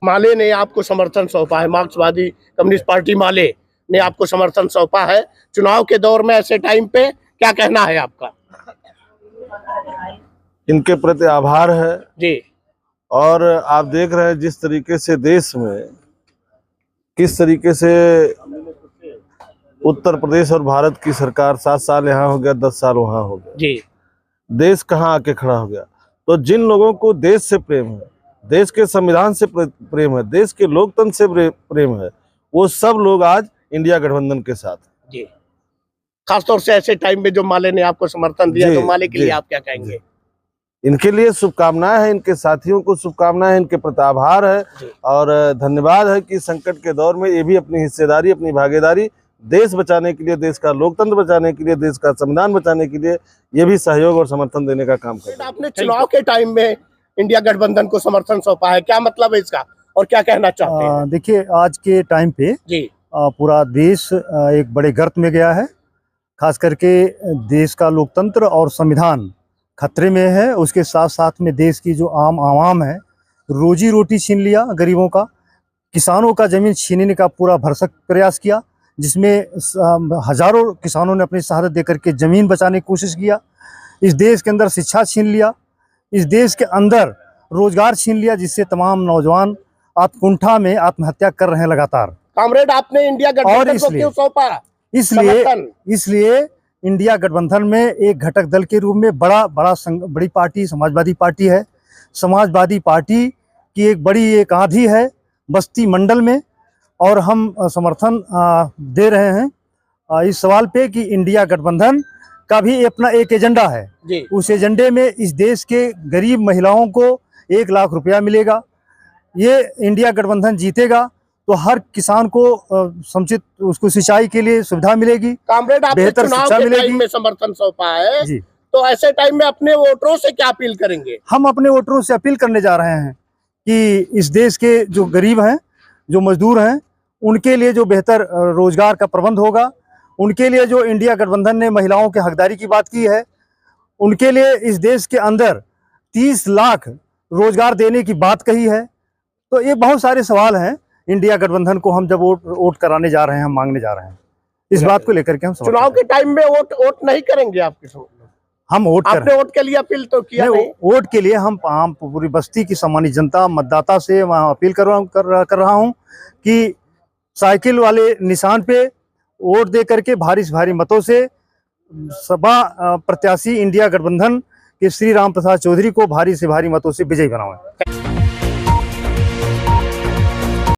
माले ने आपको समर्थन सौंपा है, मार्क्सवादी कम्युनिस्ट पार्टी माले ने आपको समर्थन सौंपा है चुनाव के दौर में, ऐसे टाइम पे क्या कहना है आपका? इनके प्रति आभार है जी। और आप देख रहे हैं जिस तरीके से देश में किस तरीके से उत्तर प्रदेश और भारत की सरकार 7 साल यहाँ हो गया, 10 साल वहाँ हो गया जी। देश कहाँ आके खड़ा हो गया। तो जिन लोगों को देश से प्रेम है, देश के संविधान से प्रेम है, देश के लोकतंत्र से प्रेम है, वो सब लोग आज इंडिया गठबंधन के साथ हैं। जी। खासतौर से ऐसे टाइम में जो माले ने आपको समर्थन दिया, तो माले के लिए आप क्या कहेंगे? इनके लिए शुभकामनाएं हैं, इनके साथियों को शुभकामनाएं हैं, इनके प्रति आभार है और धन्यवाद है कि संकट के दौर में ये भी अपनी हिस्सेदारी, अपनी भागीदारी देश बचाने के लिए, देश का लोकतंत्र बचाने के लिए, देश का संविधान बचाने के लिए ये भी सहयोग और समर्थन देने का काम कर रहे हैं। आपने चुनाव के टाइम में इंडिया गठबंधन को समर्थन सौंपा है, क्या मतलब है इसका और क्या कहना चाहते हैं? देखिए, आज के टाइम पे जी पूरा देश एक बड़े गर्त में गया है। खास करके देश का लोकतंत्र और संविधान खतरे में है। उसके साथ साथ में देश की जो आम आवाम है, रोजी रोटी छीन लिया गरीबों का, किसानों का जमीन छीनने का पूरा भरसक प्रयास किया, जिसमें हजारों किसानों ने अपनी शहादत देकर के ज़मीन बचाने की कोशिश किया। इस देश के अंदर शिक्षा छीन लिया, इस देश के अंदर रोजगार छीन लिया, जिससे तमाम नौजवान आत्मकुंठा में आत्महत्या कर रहे हैं लगातार। कामरेड, आपने इंडिया गठबंधन को क्यों सौंपा? इसलिए इंडिया गठबंधन में एक घटक दल के रूप में बड़ी पार्टी समाजवादी पार्टी है। समाजवादी पार्टी की एक आंधी है बस्ती मंडल में, और हम समर्थन दे रहे हैं इस सवाल पे कि इंडिया गठबंधन का भी अपना एक एजेंडा है जी। उस एजेंडे में इस देश के गरीब महिलाओं को 1 लाख रुपया मिलेगा। ये इंडिया गठबंधन जीतेगा तो हर किसान को समुचित उसको सिंचाई के लिए सुविधा मिलेगी, कामरेड, आपने बेहतर शिक्षा मिलेगी। में समर्थन सौंपा है जी। तो ऐसे टाइम में अपने वोटरों से क्या अपील करेंगे? हम अपने वोटरों से अपील करने जा रहे हैं कि इस देश के जो गरीब हैं, जो मजदूर हैं, उनके लिए जो बेहतर रोजगार का प्रबंध होगा, उनके लिए जो इंडिया गठबंधन ने महिलाओं के हकदारी की बात की है, उनके लिए इस देश के अंदर 30 लाख रोजगार देने की बात कही है। तो ये बहुत सारे सवाल हैं। इंडिया गठबंधन को हम जब वोट कराने जा रहे हैं, हम मांगने जा रहे हैं, इस बात को लेकर के हम चुनाव के टाइम में वोट नहीं करेंगे आपके? हम वोट आपने वोट के लिए अपील तो किया नहीं? वोट के लिए हम पूरी बस्ती की सम्मानित जनता मतदाता से वहाँ अपील कर रहा हूँ कि साइकिल वाले निशान पे वोट दे करके भारी से भारी मतों से सपा प्रत्याशी इंडिया गठबंधन के श्री राम प्रसाद चौधरी को भारी से भारी मतों से विजयी बनाएं।